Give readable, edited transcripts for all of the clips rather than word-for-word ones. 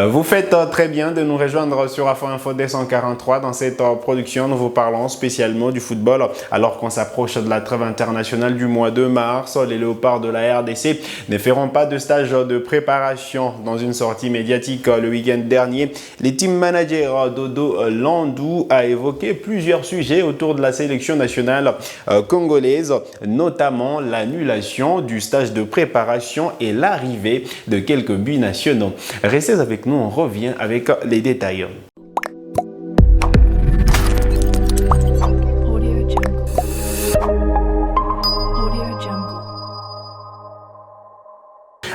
Vous faites très bien de nous rejoindre sur Afro Info D143. Dans cette production, nous vous parlons spécialement du football. Alors qu'on s'approche de la trêve internationale du mois de mars, les Léopards de la RDC ne feront pas de stage de préparation. Dans une sortie médiatique le week-end dernier, les team managers Dodo Landou a évoqué plusieurs sujets autour de la sélection nationale congolaise, notamment l'annulation du stage de préparation et l'arrivée de quelques buts nationaux. Restez avec nous, on revient avec les détails.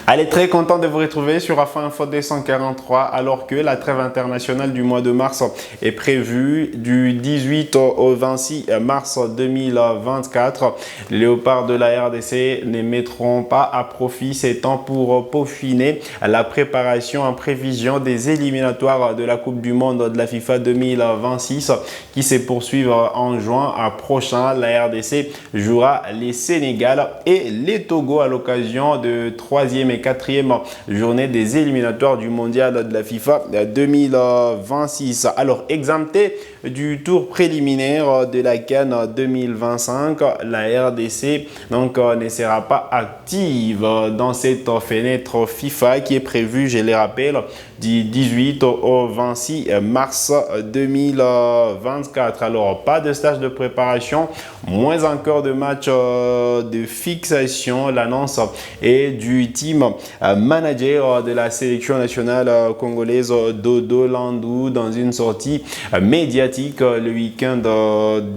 Allez, très content de vous retrouver sur Afro Info D143 alors que la trêve internationale du mois de mars est prévue du 18 au 26 mars 2024. Les Léopards de la RDC ne mettront pas à profit ces temps pour peaufiner la préparation en prévision des éliminatoires de la Coupe du Monde de la FIFA 2026 qui se poursuivent en juin prochain. La RDC jouera les Sénégal et les Togo à l'occasion de troisième et quatrième journée des éliminatoires du mondial de la FIFA 2026. Alors, exempté du tour préliminaire de la CAN 2025, la RDC ne sera pas active dans cette fenêtre FIFA qui est prévue, je le rappelle, du 18 au 26 mars 2024. Alors, pas de stage de préparation, moins encore de match de fixation. L'annonce est du team manager de la sélection nationale congolaise Dodo Landou dans une sortie médiatique le week-end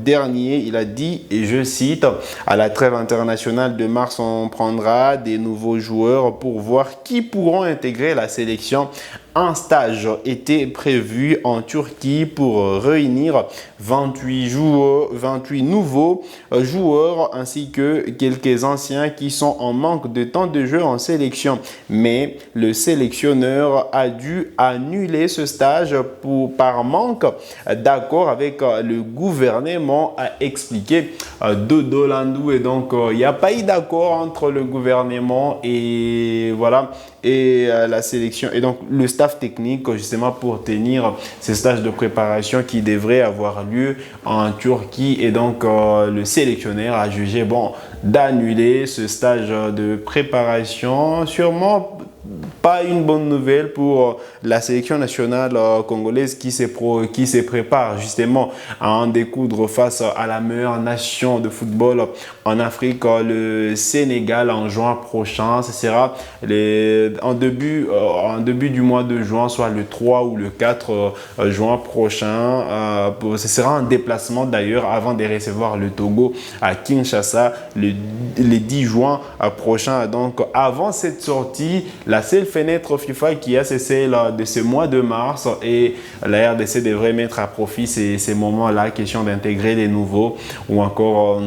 dernier. Il a dit, et je cite, à la trêve internationale de mars, on prendra des nouveaux joueurs pour voir qui pourront intégrer la sélection. Un stage était prévu en Turquie pour réunir 28 nouveaux joueurs ainsi que quelques anciens qui sont en manque de temps de jeu en sélection. Mais le sélectionneur a dû annuler ce stage par manque d'accord avec le gouvernement, a expliqué Dodo Landou. Et donc, il n'y a pas eu d'accord entre le gouvernement et voilà, et la sélection. Et donc, le staff technique, justement, pour tenir ces stages de préparation qui devraient avoir lieu en Turquie. Et donc, le sélectionneur a jugé bon d'annuler ce stage de préparation. Sûrement pas une bonne nouvelle pour la sélection nationale congolaise qui se prépare justement à en découdre face à la meilleure nation de football en Afrique, le Sénégal, en juin prochain. Ce sera en début du mois de juin, soit le 3 ou le 4 juin prochain. Ce sera un déplacement d'ailleurs avant de recevoir le Togo à Kinshasa le 10 juin prochain. Donc avant cette sortie, la seule fenêtre FIFA qui a, c'est celle de ce mois de mars, et la RDC devrait mettre à profit ces moments-là, question d'intégrer les nouveaux ou encore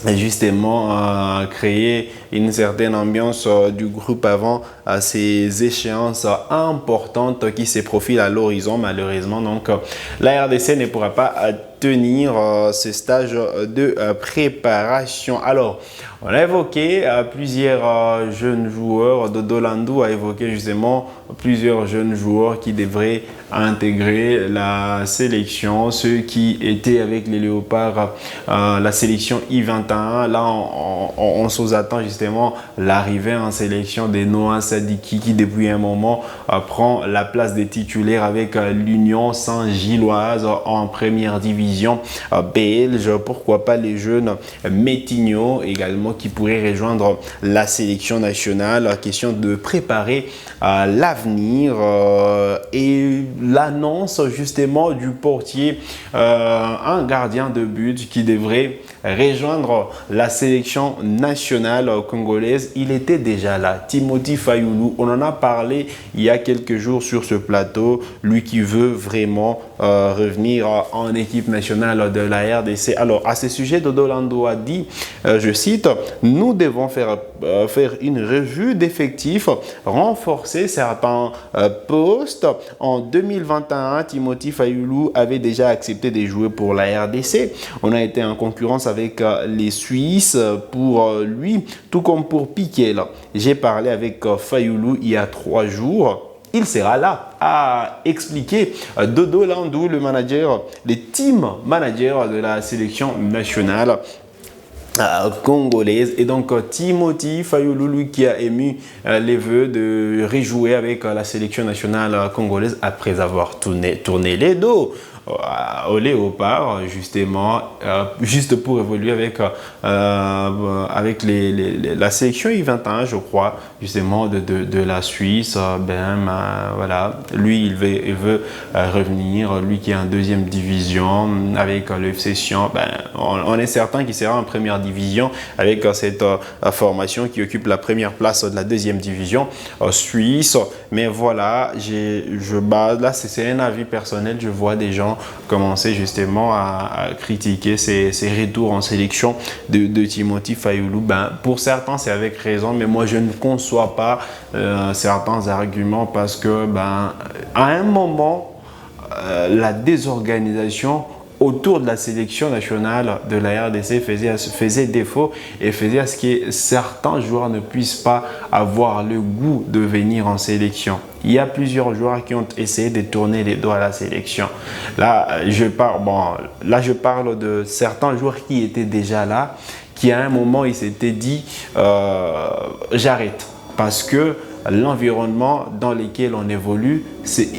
justement créer une certaine ambiance du groupe avant ces échéances importantes qui se profilent à l'horizon. Malheureusement, donc la RDC ne pourra pas tenir ce stage de préparation. Alors, on a évoqué plusieurs jeunes joueurs. Dodo Landou a évoqué justement plusieurs jeunes joueurs qui devraient intégrer la sélection. Ceux qui étaient avec les Léopards, la sélection I21. Là, on sous-attend justement l'arrivée en sélection de Noah Sadiki qui depuis un moment prend la place des titulaires avec l'Union Saint-Gilloise en première division belge. Pourquoi pas les jeunes Metigno également qui pourraient rejoindre la sélection nationale. Question de préparer l'avenir et l'annonce justement du portier, un gardien de but qui devrait rejoindre la sélection nationale congolaise. Il était déjà là, Timothy Fayulu. On en a parlé il y a quelques jours sur ce plateau. Lui qui veut vraiment revenir en équipe nationale de la RDC. Alors, à ce sujet, Dodo Landou a dit, je cite, « Nous devons faire une revue d'effectifs, renforcer certains postes. En 2021, Timothy Fayulu avait déjà accepté de jouer pour la RDC. On a été en concurrence avec les Suisses pour lui, tout comme pour Piquet. J'ai parlé avec Fayulu il y a 3 jours. il sera là à expliquer. Dodo Landou, le team manager de la sélection nationale congolaise, et donc Timothy Fayulu, lui, qui a émis les vœux de rejouer avec la sélection nationale congolaise après avoir tourné les dos au léopard, justement, juste pour évoluer avec la sélection I-21, je crois, justement, de la Suisse. Voilà, lui, il veut revenir, lui qui est en deuxième division avec le FC Sion. On est certain qu'il sera en première division avec cette formation qui occupe la première place de la deuxième division suisse. Mais voilà, là, c'est un avis personnel. Je vois des gens commencer justement à critiquer ces retours en sélection de Timothy Fayulu. Pour certains, c'est avec raison, mais moi, je ne conçois pas certains arguments parce que, à un moment, la désorganisation autour de la sélection nationale de la RDC faisait défaut et faisait à ce que certains joueurs ne puissent pas avoir le goût de venir en sélection. Il y a plusieurs joueurs qui ont essayé de tourner les dos à la sélection. Là, je parle de certains joueurs qui étaient déjà là, qui à un moment, ils s'étaient dit j'arrête parce que l'environnement dans lequel on évolue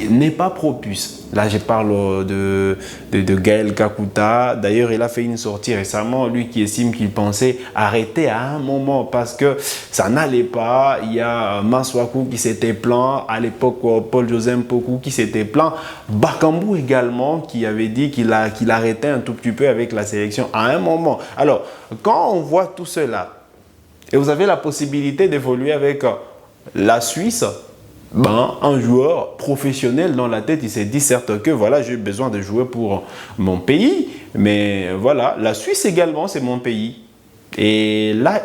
n'est pas propice. Là, je parle de Gaël Kakuta. D'ailleurs, il a fait une sortie récemment, lui qui estime qu'il pensait arrêter à un moment parce que ça n'allait pas. Il y a Maswaku qui s'était plaint, à l'époque Paul-José Mpoku qui s'était plaint, Bakambu également qui avait dit qu'il arrêtait un tout petit peu avec la sélection à un moment. Alors, quand on voit tout cela et vous avez la possibilité d'évoluer avec la Suisse, un joueur professionnel dans la tête, il s'est dit certes que voilà, j'ai besoin de jouer pour mon pays, mais voilà, la Suisse également, c'est mon pays. Et là,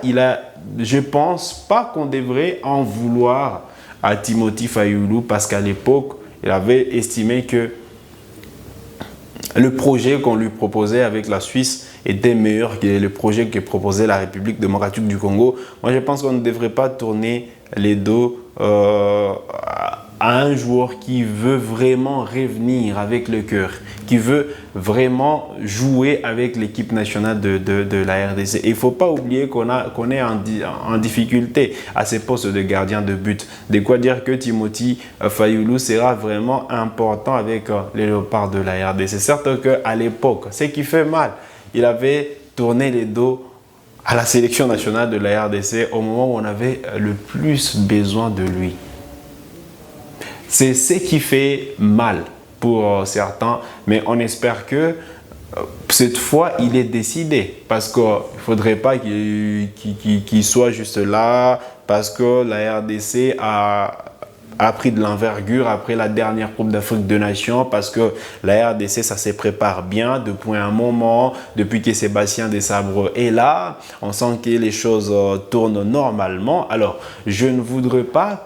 je pense pas qu'on devrait en vouloir à Timothy Fayulu parce qu'à l'époque, il avait estimé que le projet qu'on lui proposait avec la Suisse était meilleur que le projet que proposait la République démocratique du Congo. Moi, je pense qu'on ne devrait pas tourner les dos à un joueur qui veut vraiment revenir avec le cœur, qui veut vraiment jouer avec l'équipe nationale de la RDC. Il ne faut pas oublier qu'on est en difficulté à ces postes de gardien de but. De quoi dire que Timothy Fayulu sera vraiment important avec les Léopards de la RDC. C'est certes qu'à l'époque, ce qui fait mal, il avait tourné les dos à la sélection nationale de la RDC au moment où on avait le plus besoin de lui. C'est ce qui fait mal pour certains, mais on espère que cette fois, il est décidé parce qu'il ne faudrait pas qu'il soit juste là parce que la RDC a pris de l'envergure après la dernière Coupe d'Afrique des Nations parce que la RDC, ça se prépare bien depuis un moment, depuis que Sébastien Desabre est là. On sent que les choses tournent normalement. Alors, je ne voudrais pas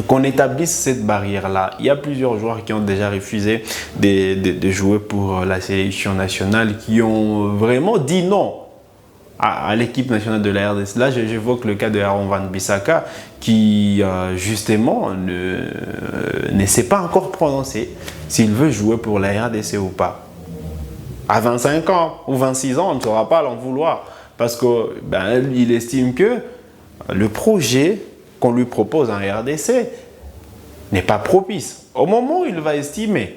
qu'on établisse cette barrière-là. Il y a plusieurs joueurs qui ont déjà refusé de jouer pour la sélection nationale, qui ont vraiment dit non à l'équipe nationale de la RDC. Là, j'évoque le cas de Aaron Van Bissaka qui, justement, ne s'est pas encore prononcé s'il veut jouer pour la RDC ou pas. À 25 ans ou 26 ans, on ne saura pas l'en vouloir parce qu'il estime que le projet qu'on lui propose en RDC n'est pas propice. Au moment où il va estimer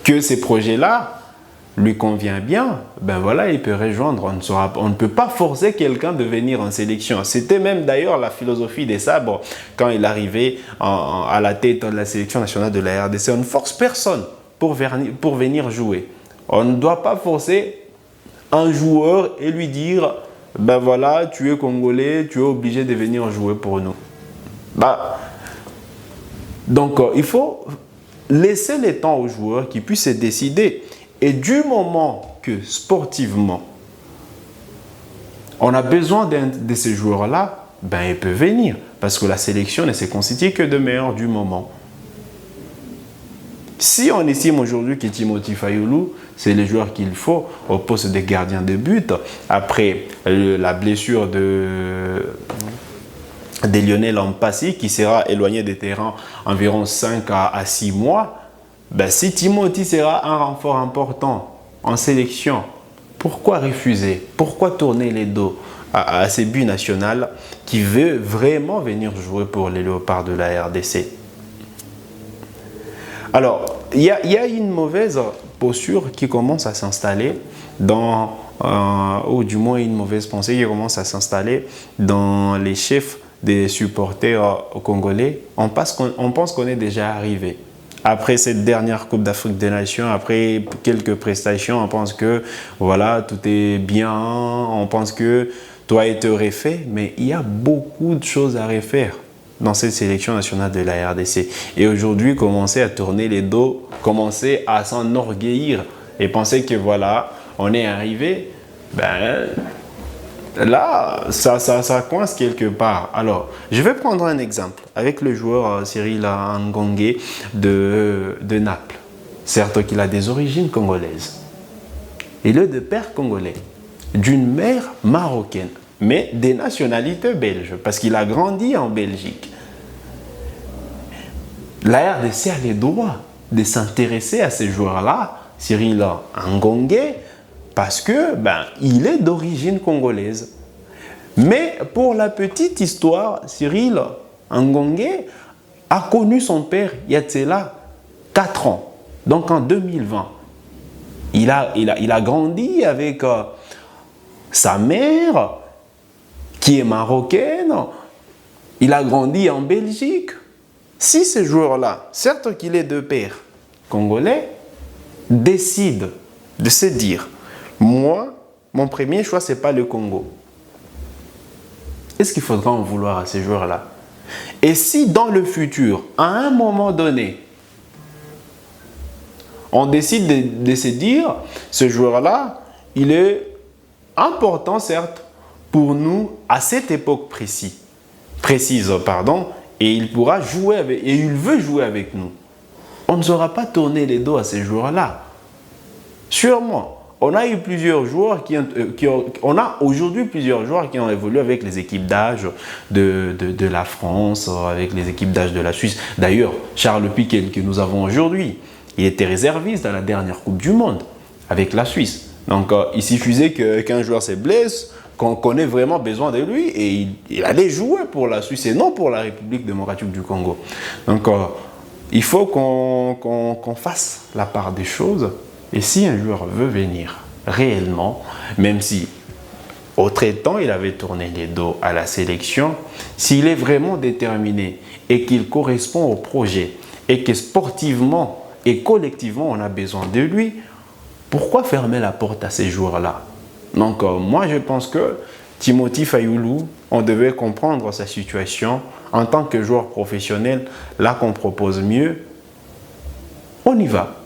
que ces projets-là lui convient bien, il peut rejoindre. On ne peut pas forcer quelqu'un de venir en sélection. C'était même d'ailleurs la philosophie des Sabres quand il arrivait à la tête de la sélection nationale de la RDC. On ne force personne pour venir jouer. On ne doit pas forcer un joueur et lui dire tu es Congolais, tu es obligé de venir jouer pour nous. Donc, il faut laisser le temps aux joueurs qui puissent se décider. Et du moment que sportivement, on a besoin de ces joueurs-là, ils peuvent venir. Parce que la sélection ne se constitue que de meilleurs du moment. Si on estime aujourd'hui que Timothy Fayulu, c'est le joueur qu'il faut au poste de gardien de but, après la blessure de de Lionel Mpassi qui sera éloigné des terrains environ 5 à 6 mois, ben, si Timothy sera un renfort important en sélection, pourquoi refuser? Pourquoi tourner les dos à ces buts nationaux qui veut vraiment venir jouer pour les Léopards de la RDC? Alors, il y a une mauvaise posture qui commence à s'installer ou du moins une mauvaise pensée qui commence à s'installer dans les chefs des supporters congolais. On pense qu'on est déjà arrivé. Après cette dernière Coupe d'Afrique des Nations, après quelques prestations, on pense que voilà, tout est bien, on pense que tout a été refait, mais il y a beaucoup de choses à refaire dans cette sélection nationale de la RDC. Et aujourd'hui, commencer à tourner les dos, commencer à s'enorgueillir et penser que voilà, on est arrivé, ben là, ça coince quelque part. Alors, je vais prendre un exemple avec le joueur Cyril Ngonge de Naples. Certes qu'il a des origines congolaises. Il est de père congolais, d'une mère marocaine, mais des nationalités belges, parce qu'il a grandi en Belgique. La RDC a le droit de s'intéresser à ces joueurs-là, Cyril Ngonge, parce que il est d'origine congolaise. Mais pour la petite histoire, Cyril Ngonge a connu son père il y a de cela 4 ans, donc en 2020. Il a grandi avec sa mère qui est marocaine. Il a grandi en Belgique. Si ce joueur-là, certes qu'il est de père congolais, décide de se dire moi, mon premier choix, ce n'est pas le Congo. Est-ce qu'il faudra en vouloir à ces joueurs-là? Et si dans le futur, à un moment donné, on décide de se dire, ce joueur-là, il est important, certes, pour nous à cette époque précise, et il pourra jouer avec, et il veut jouer avec nous. On ne saura pas tourner les dos à ces joueurs-là. Sûrement. On a eu plusieurs joueurs on a aujourd'hui plusieurs joueurs qui ont évolué avec les équipes d'âge de la France, avec les équipes d'âge de la Suisse. D'ailleurs, Charles Piquel que nous avons aujourd'hui, il était réserviste dans la dernière Coupe du Monde avec la Suisse. Donc, il suffisait qu'un joueur se blesse, qu'on ait vraiment besoin de lui et il allait jouer pour la Suisse et non pour la République démocratique du Congo. Donc, il faut qu'on fasse la part des choses. Et si un joueur veut venir réellement, même si autre temps il avait tourné les dos à la sélection, s'il est vraiment déterminé et qu'il correspond au projet et que sportivement et collectivement on a besoin de lui, pourquoi fermer la porte à ces joueurs-là? Donc moi je pense que Timothy Fayulu, on devait comprendre sa situation en tant que joueur professionnel. Là qu'on propose mieux, on y va,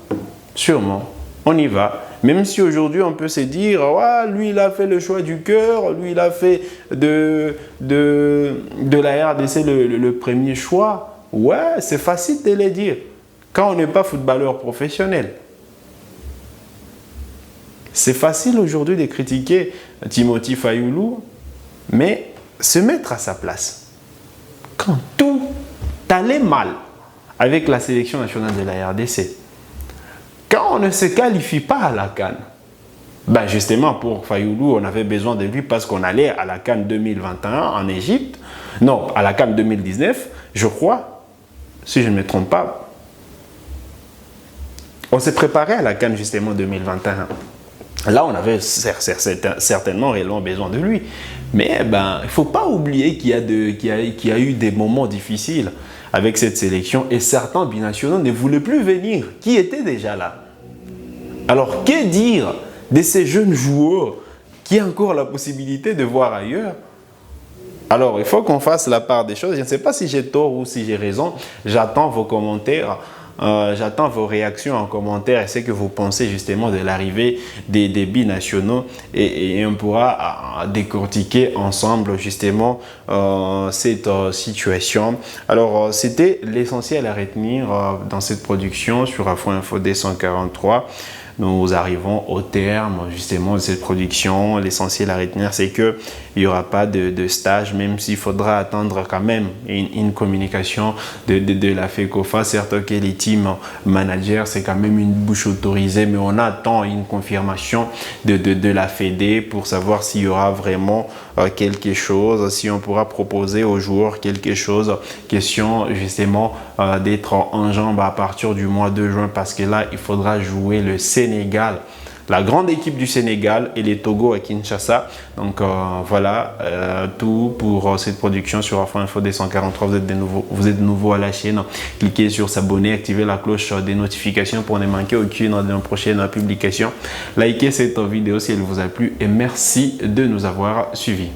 sûrement. On y va. Même si aujourd'hui on peut se dire, ouais, lui il a fait le choix du cœur, lui il a fait de la RDC le premier choix. Ouais, c'est facile de le dire quand on n'est pas footballeur professionnel. C'est facile aujourd'hui de critiquer Timothy Fayulu, mais se mettre à sa place. Quand tout allait mal avec la sélection nationale de la RDC, quand on ne se qualifie pas à la CAN, justement pour Fayulu, on avait besoin de lui parce qu'on allait à la CAN 2021 en Égypte. Non, à la CAN 2019, je crois, si je ne me trompe pas. On s'est préparé à la CAN justement 2021. Là, on avait certainement réellement besoin de lui. Mais il ne faut pas oublier qu'il y a eu des moments difficiles avec cette sélection et certains binationaux ne voulaient plus venir, qui étaient déjà là. Alors, que dire de ces jeunes joueurs qui ont encore la possibilité de voir ailleurs? Alors, il faut qu'on fasse la part des choses. Je ne sais pas si j'ai tort ou si j'ai raison. J'attends vos commentaires. J'attends vos réactions en commentaire et ce que vous pensez justement de l'arrivée des binationaux et on pourra décortiquer ensemble justement cette situation. Alors c'était l'essentiel à retenir dans cette production sur Afro Info D143. nous arrivons au terme justement de cette production. L'essentiel à retenir, c'est qu'il n'y aura pas de stage, même s'il faudra attendre quand même une communication de la FECOFA. Certes que les team managers, c'est quand même une bouche autorisée, mais on attend une confirmation de la FEDE pour savoir s'il y aura vraiment quelque chose, si on pourra proposer aux joueurs quelque chose. Question justement d'être en jambe à partir du mois de juin, parce que là, il faudra jouer le Sénégal, la grande équipe du Sénégal, et les Togo à Kinshasa. Donc voilà, tout pour cette production sur Afro Info 243. Vous êtes de nouveau à la chaîne. Cliquez sur s'abonner, activez la cloche des notifications pour ne manquer aucune de nos prochaines publications. Likez cette vidéo si elle vous a plu et merci de nous avoir suivis.